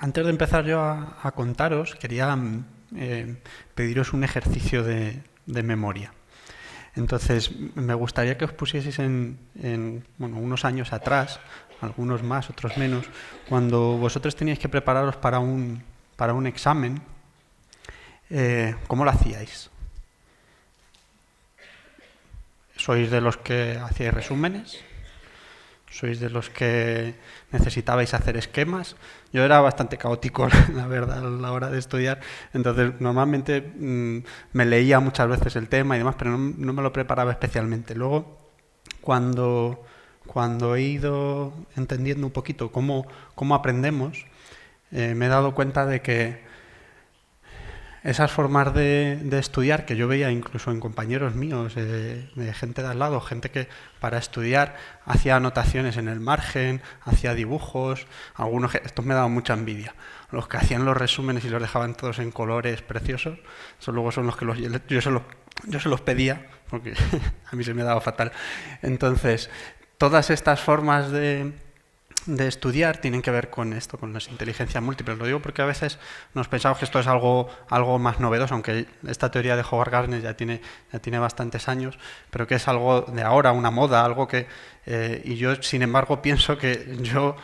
Antes de empezar yo a contaros, quería pediros un ejercicio de memoria. Entonces, me gustaría que os pusieseis bueno, unos años atrás, algunos más, otros menos, cuando vosotros teníais que prepararos para un examen, ¿cómo lo hacíais? ¿Sois de los que hacíais resúmenes? ¿Sois de los que necesitabais hacer esquemas? Yo era bastante caótico, la verdad, a la hora de estudiar. Entonces, normalmente me leía muchas veces el tema y demás, pero no me lo preparaba especialmente. Luego, cuando he ido entendiendo un poquito cómo aprendemos, me he dado cuenta de que esas formas de estudiar que yo veía incluso en compañeros míos, de gente de al lado, gente que para estudiar hacía anotaciones en el margen, hacía dibujos, estos me daban mucha envidia. Los que hacían los resúmenes y los dejaban todos en colores preciosos, esos luego son los que yo se los pedía, porque a mí se me daba fatal. Entonces, todas estas formas de estudiar tienen que ver con esto, con las inteligencias múltiples. Lo digo porque a veces nos pensamos que esto es algo más novedoso, aunque esta teoría de Howard Gardner ya tiene bastantes años, pero que es algo de ahora, una moda, algo que... y yo, sin embargo, pienso que yo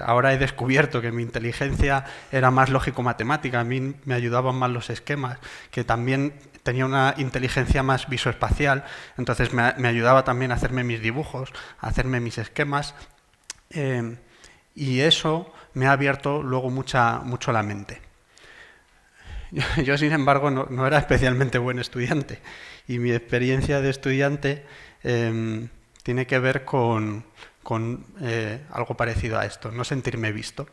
ahora he descubierto que mi inteligencia era más lógico-matemática, a mí me ayudaban más los esquemas, que también tenía una inteligencia más visoespacial, entonces me ayudaba también a hacerme mis dibujos, a hacerme mis esquemas. Y eso me ha abierto luego mucho la mente. Yo, sin embargo, no era especialmente buen estudiante. Y mi experiencia de estudiante tiene que ver con algo parecido a esto, no sentirme visto.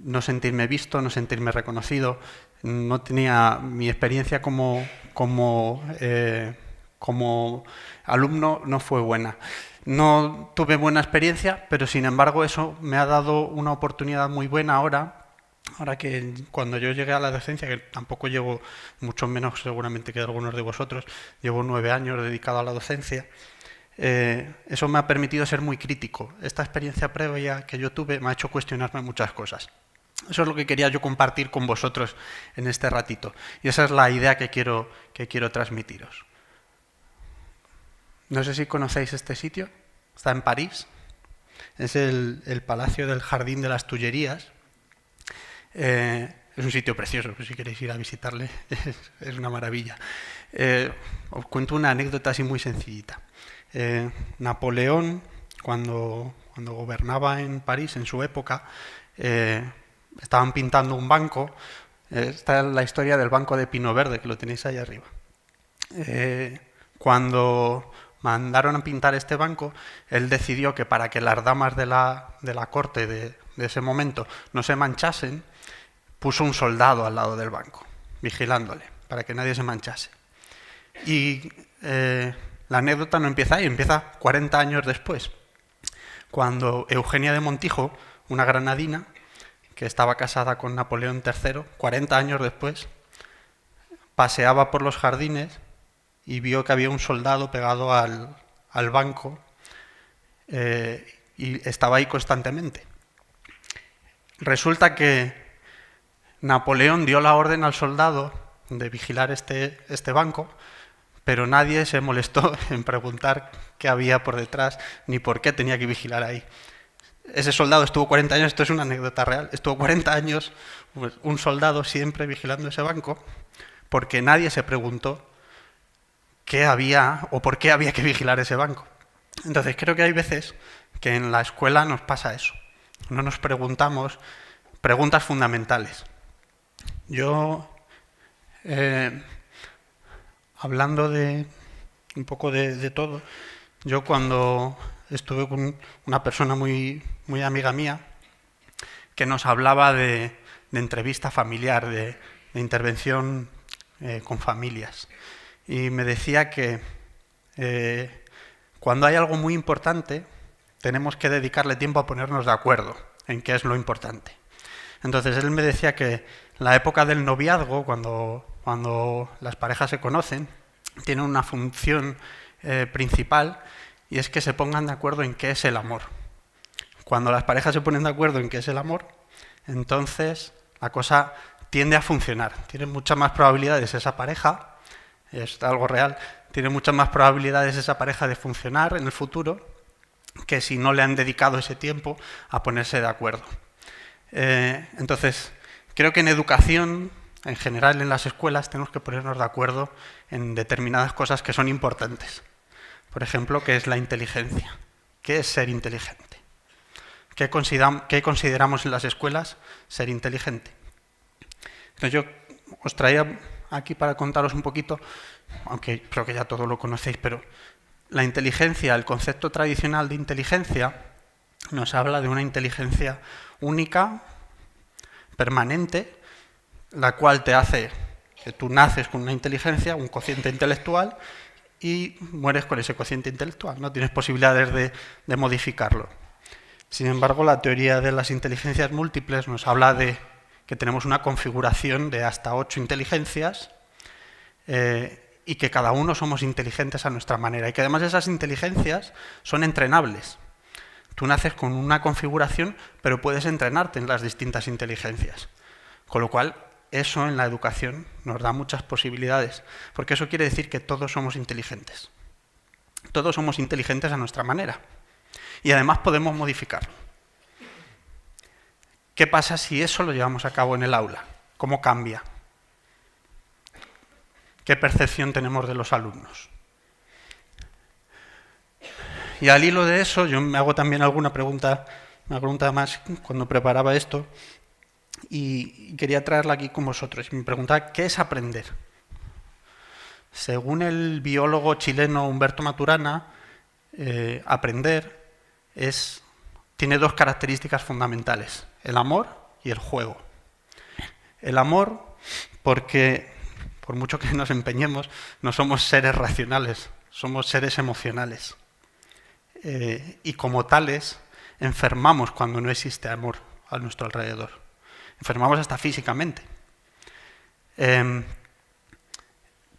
No sentirme visto, no sentirme reconocido. No tenía mi experiencia como alumno no fue buena. No tuve buena experiencia, pero sin embargo eso me ha dado una oportunidad muy buena ahora que cuando yo llegué a la docencia, que tampoco llevo mucho menos seguramente que algunos de vosotros, llevo 9 años dedicado a la docencia, eso me ha permitido ser muy crítico. Esta experiencia previa que yo tuve me ha hecho cuestionarme muchas cosas. Eso es lo que quería yo compartir con vosotros en este ratito. Y esa es la idea que quiero transmitiros. No sé si conocéis este sitio, está en París, es el Palacio del Jardín de las Tullerías. Es un sitio precioso, si queréis ir a visitarle, es una maravilla. Os cuento una anécdota así muy sencillita. Napoleón, cuando gobernaba en París, en su época, estaban pintando un banco. Esta es la historia del Banco de Pino Verde, que lo tenéis ahí arriba. Cuando mandaron a pintar este banco, él decidió que para que las damas de la corte de ese momento no se manchasen, puso un soldado al lado del banco, vigilándole, para que nadie se manchase. Y la anécdota no empieza ahí, empieza 40 años después, cuando Eugenia de Montijo, una granadina, que estaba casada con Napoleón III, 40 años después, paseaba por los jardines y vio que había un soldado pegado al banco y estaba ahí constantemente. Resulta que Napoleón dio la orden al soldado de vigilar este banco, pero nadie se molestó en preguntar qué había por detrás ni por qué tenía que vigilar ahí. Ese soldado estuvo 40 años, esto es una anécdota real, estuvo 40 años pues, un soldado siempre vigilando ese banco porque nadie se preguntó qué había o por qué había que vigilar ese banco. Entonces creo que hay veces que en la escuela nos pasa eso. No nos preguntamos preguntas fundamentales. Yo, hablando de un poco de todo, yo cuando estuve con una persona muy amiga mía que nos hablaba de entrevista familiar, de intervención con familias. Y me decía que cuando hay algo muy importante, tenemos que dedicarle tiempo a ponernos de acuerdo en qué es lo importante. Entonces él me decía que la época del noviazgo, cuando las parejas se conocen, tiene una función principal y es que se pongan de acuerdo en qué es el amor. Cuando las parejas se ponen de acuerdo en qué es el amor, entonces la cosa tiende a funcionar. Tiene muchas más probabilidades esa pareja, es algo real, tiene muchas más probabilidades esa pareja de funcionar en el futuro que si no le han dedicado ese tiempo a ponerse de acuerdo. Entonces, creo que en educación, en general en las escuelas, tenemos que ponernos de acuerdo en determinadas cosas que son importantes. Por ejemplo, ¿qué es la inteligencia? ¿Qué es ser inteligente? ¿Qué consideramos en las escuelas ser inteligente? Entonces yo os traía aquí para contaros un poquito, aunque creo que ya todo lo conocéis, pero la inteligencia, el concepto tradicional de inteligencia, nos habla de una inteligencia única, permanente, la cual te hace que tú naces con una inteligencia, un cociente intelectual, y mueres con ese cociente intelectual, no tienes posibilidades de modificarlo. Sin embargo, la teoría de las inteligencias múltiples nos habla de que tenemos una configuración de hasta 8 inteligencias y que cada uno somos inteligentes a nuestra manera, y que además esas inteligencias son entrenables. Tú naces con una configuración, pero puedes entrenarte en las distintas inteligencias. Con lo cual, eso en la educación nos da muchas posibilidades, porque eso quiere decir que todos somos inteligentes. Todos somos inteligentes a nuestra manera. Y además podemos modificarlo. ¿Qué pasa si eso lo llevamos a cabo en el aula? ¿Cómo cambia? ¿Qué percepción tenemos de los alumnos? Y al hilo de eso, yo me hago también una pregunta más cuando preparaba esto, y quería traerla aquí con vosotros. Me preguntaba, ¿qué es aprender? Según el biólogo chileno Humberto Maturana, aprender tiene 2 características fundamentales: el amor y el juego. El amor, porque por mucho que nos empeñemos, no somos seres racionales, somos seres emocionales. Y como tales, enfermamos cuando no existe amor a nuestro alrededor. Enfermamos hasta físicamente.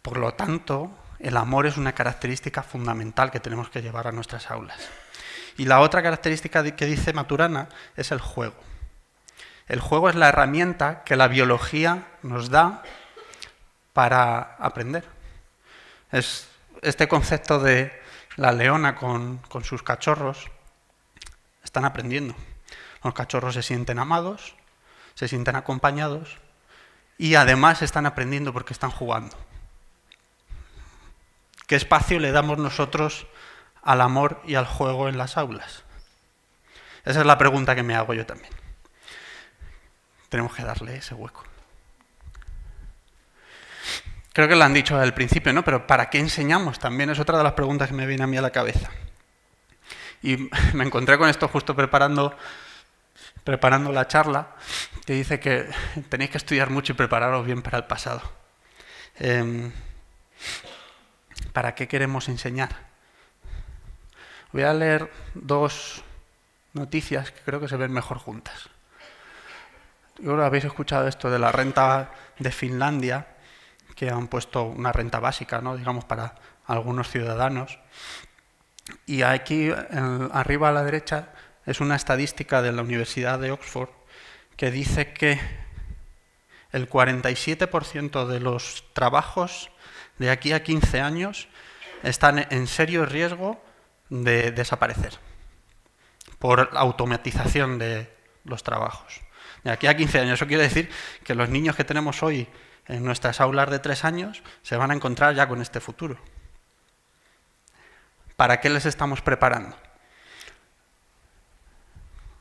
Por lo tanto, el amor es una característica fundamental que tenemos que llevar a nuestras aulas. Y la otra característica que dice Maturana es el juego. El juego es la herramienta que la biología nos da para aprender. Es este concepto de la leona con sus cachorros. Están aprendiendo. Los cachorros se sienten amados, se sienten acompañados y además están aprendiendo porque están jugando. ¿Qué espacio le damos nosotros al amor y al juego en las aulas? Esa es la pregunta que me hago yo también. Tenemos que darle ese hueco. Creo que lo han dicho al principio, ¿no? Pero ¿para qué enseñamos? También es otra de las preguntas que me viene a mí a la cabeza. Y me encontré con esto justo preparando la charla, que dice que tenéis que estudiar mucho y prepararos bien para el pasado. ¿Para qué queremos enseñar? Voy a leer 2 noticias que creo que se ven mejor juntas. Yo creo que habéis escuchado esto de la renta de Finlandia, que han puesto una renta básica, ¿no? Digamos, para algunos ciudadanos. Y aquí, arriba a la derecha, es una estadística de la Universidad de Oxford que dice que el 47% de los trabajos de aquí a 15 años están en serio riesgo de desaparecer por automatización de los trabajos. De aquí a 15 años, eso quiere decir que los niños que tenemos hoy en nuestras aulas de 3 años se van a encontrar ya con este futuro. ¿Para qué les estamos preparando?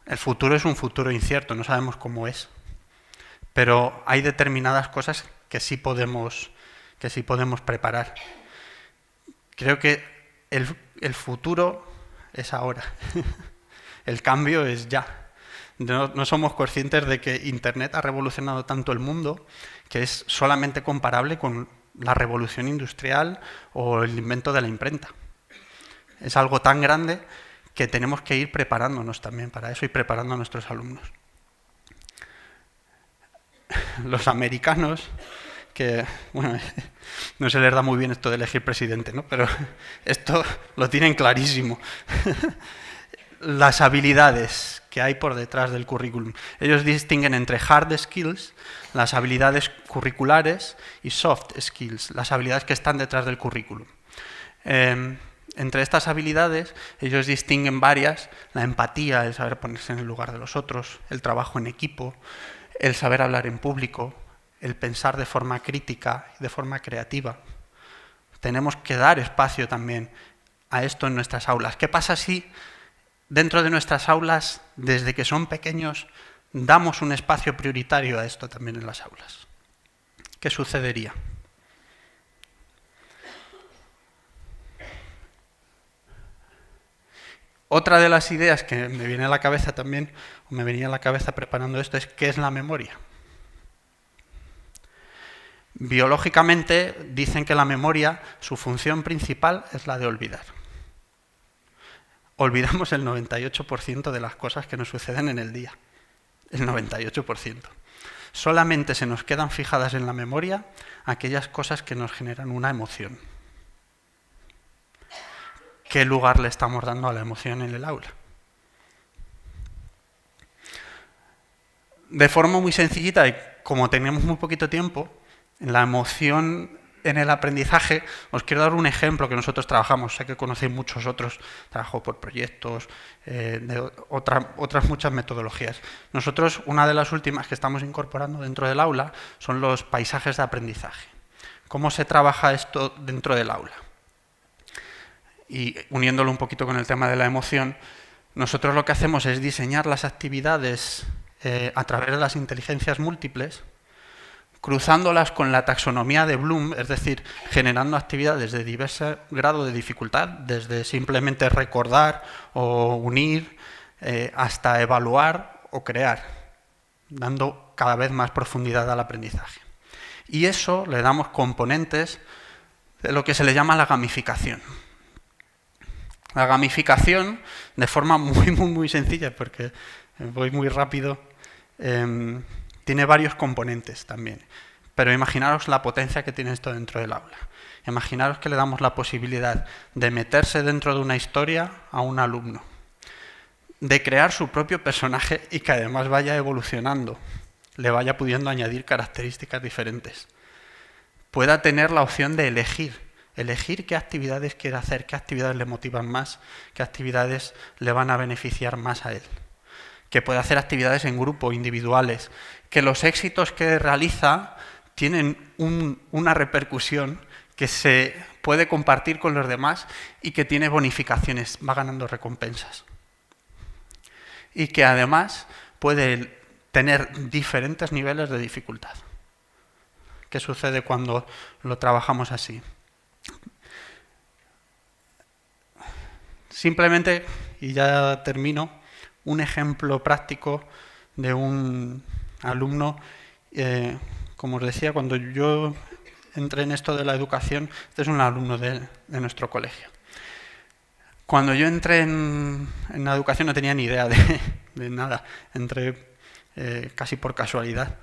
El futuro es un futuro incierto, no sabemos cómo es. Pero hay determinadas cosas que sí podemos preparar. Creo que el futuro es ahora. El cambio es ya. No somos conscientes de que Internet ha revolucionado tanto el mundo que es solamente comparable con la revolución industrial o el invento de la imprenta. Es algo tan grande que tenemos que ir preparándonos también para eso y preparando a nuestros alumnos. Los americanos, que bueno, no se les da muy bien esto de elegir presidente, ¿no? Pero esto lo tienen clarísimo. las habilidades que hay por detrás del currículum. Ellos distinguen entre hard skills, las habilidades curriculares, y soft skills, las habilidades que están detrás del currículum. Entre estas habilidades, ellos distinguen varias: la empatía, el saber ponerse en el lugar de los otros, el trabajo en equipo, el saber hablar en público, el pensar de forma crítica y de forma creativa. Tenemos que dar espacio también a esto en nuestras aulas. ¿Qué pasa si dentro de nuestras aulas, desde que son pequeños, damos un espacio prioritario a esto también en las aulas? ¿Qué sucedería? Otra de las ideas que me viene a la cabeza también, o me venía a la cabeza preparando esto, es ¿qué es la memoria? Biológicamente dicen que la memoria, su función principal es la de olvidar. Olvidamos el 98% de las cosas que nos suceden en el día. El 98%. Solamente se nos quedan fijadas en la memoria aquellas cosas que nos generan una emoción. ¿Qué lugar le estamos dando a la emoción en el aula? De forma muy sencillita, y como tenemos muy poquito tiempo, la emoción en el aprendizaje, os quiero dar un ejemplo que nosotros trabajamos. Sé que conocéis muchos otros, trabajo por proyectos, de otras muchas metodologías. Nosotros, una de las últimas que estamos incorporando dentro del aula son los paisajes de aprendizaje. ¿Cómo se trabaja esto dentro del aula? Y uniéndolo un poquito con el tema de la emoción, nosotros lo que hacemos es diseñar las actividades a través de las inteligencias múltiples, cruzándolas con la taxonomía de Bloom, es decir, generando actividades de diverso grado de dificultad, desde simplemente recordar o unir, hasta evaluar o crear, dando cada vez más profundidad al aprendizaje. Y eso le damos componentes de lo que se le llama la gamificación. La gamificación, de forma muy sencilla, porque voy muy rápido, tiene varios componentes también. Pero imaginaros la potencia que tiene esto dentro del aula. Imaginaros que le damos la posibilidad de meterse dentro de una historia a un alumno, de crear su propio personaje y que además vaya evolucionando, le vaya pudiendo añadir características diferentes. Pueda tener la opción de elegir qué actividades quiere hacer, qué actividades le motivan más, qué actividades le van a beneficiar más a él. Que puede hacer actividades en grupo, individuales, que los éxitos que realiza tienen una repercusión que se puede compartir con los demás y que tiene bonificaciones, va ganando recompensas. Y que además puede tener diferentes niveles de dificultad. ¿Qué sucede cuando lo trabajamos así? Simplemente, y ya termino, un ejemplo práctico de un alumno. Como os decía, cuando yo entré en esto de la educación, este es un alumno de nuestro colegio. Cuando yo entré en la educación no tenía ni idea de nada. Entré casi por casualidad.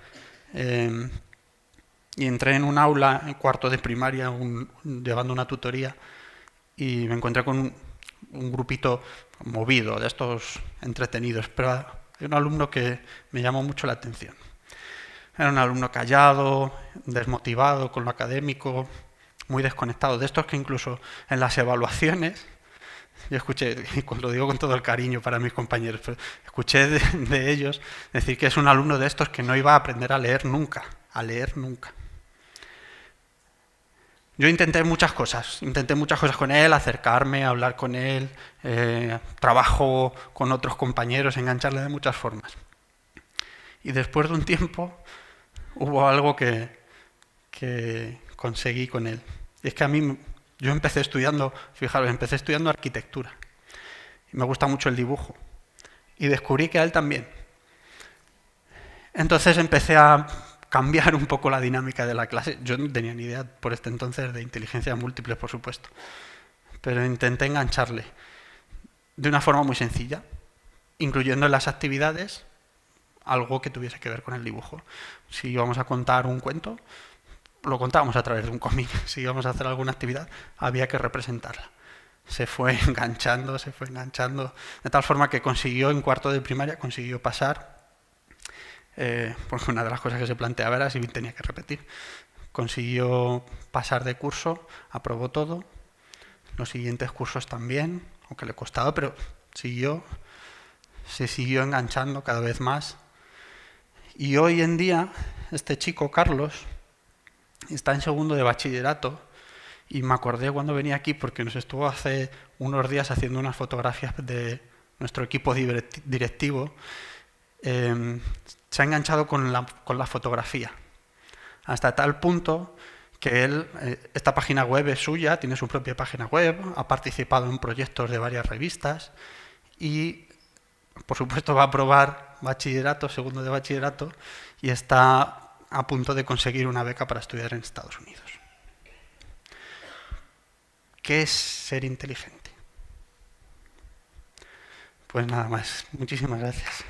Y entré en un aula, en cuarto de primaria, llevando una tutoría, y me encontré con un grupito movido, de estos entretenidos, pero era un alumno que me llamó mucho la atención. Era un alumno callado, desmotivado con lo académico, muy desconectado, de estos que incluso en las evaluaciones, yo escuché, y lo digo con todo el cariño para mis compañeros, pero escuché de ellos decir que es un alumno de estos que no iba a aprender a leer nunca. Yo intenté muchas cosas con él, acercarme, hablar con él, trabajo con otros compañeros, engancharle de muchas formas. Y después de un tiempo hubo algo que conseguí con él. Y es que yo empecé estudiando arquitectura. Y me gusta mucho el dibujo. Y descubrí que a él también. Entonces empecé a cambiar un poco la dinámica de la clase. Yo no tenía ni idea por este entonces de inteligencia múltiple, por supuesto. Pero intenté engancharle de una forma muy sencilla, incluyendo en las actividades algo que tuviese que ver con el dibujo. Si íbamos a contar un cuento, lo contábamos a través de un cómic. Si íbamos a hacer alguna actividad, había que representarla. se fue enganchando, de tal forma que consiguió en cuarto de primaria, consiguió pasar, porque una de las cosas que se planteaba era si tenía que repetir. Consiguió pasar de curso, aprobó todo, los siguientes cursos también, aunque le costaba, pero se siguió enganchando cada vez más. Y hoy en día, este chico, Carlos, está en segundo de bachillerato, y me acordé cuando venía aquí porque nos estuvo hace unos días haciendo unas fotografías de nuestro equipo directivo. Se ha enganchado con la fotografía, hasta tal punto que él, esta página web es suya, tiene su propia página web, ha participado en proyectos de varias revistas y, por supuesto, va a aprobar bachillerato, segundo de bachillerato, y está a punto de conseguir una beca para estudiar en Estados Unidos. ¿Qué es ser inteligente? Pues nada más. Muchísimas gracias.